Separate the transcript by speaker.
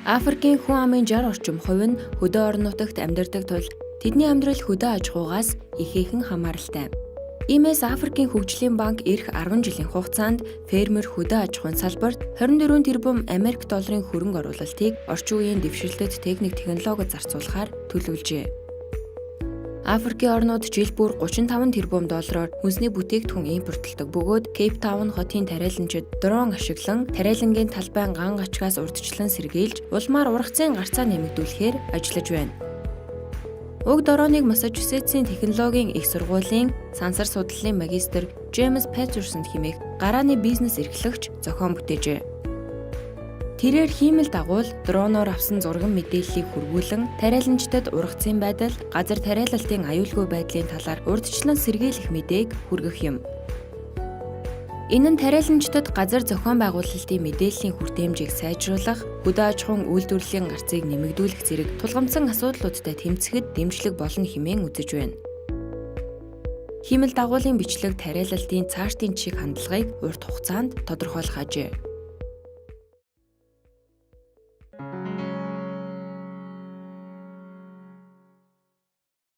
Speaker 1: Африкийн хүн амын 60 орчим хувь нь хөдөө орон нутагт амьдардаг тул тэдний амьдрал хөдөө аж ахуйгаас ихээхэн хамааралтай. Иймээс Африкийн хөгжлийн банк эх 10 жилийн хугацаанд фермер хөдөө аж ахуйн салбарт 24 тэрбум Америк долларын хөрөнгө оруулалтыг орчин үеийн дэвшилтэт техник технологид зарцуулахаар төлөвлөжээ. Африкийн орнууд жил бүр 35 тэрбум доллараар хүнсний бүтээгдэхүүн импортлдог бөгөөд Кейптаун хотын тариаланчид дрон ашиглан тариалангийн талбайн ган гачгаас урьдчилан сэргийлж улмаар ургацын гарцаа нэмэгдүүлэхээр ажиллаж байна. Уг дроныг Массачусетсийн технологийн их сургуулийн сансар судлалын магистр Джеймс Петерсон хэмээх гарааны бизнес эрхлэгч зохион бүтээжээ. Тэрээр хиймэл дагуул дроноор авсан зурган мэдээллийг хүргүүлэн тариаланчдад ургацын байдал, газар тариалалтын аюулгүй байдлын талаар урьдчилан сэргийлэх мэдээг хүргэх юм. Энэ нь тариаланчдад газар зохион байгуулалтын мэдээллийн хүртээмжийг сайжруулах, хөдөө аж ахуйн үйлдвэрлэлийн гарцыг нэмэгдүүлэх зэрэг тулгамдсан асуудлуудтай тэмцэхэд дэмжлэг болно хэмээн үзэж байна. Хиймэл дагуулын бичлэг тариалалтын цаашдын чиг хандлагыг урт хугацаанд тодорхойлох ажээ.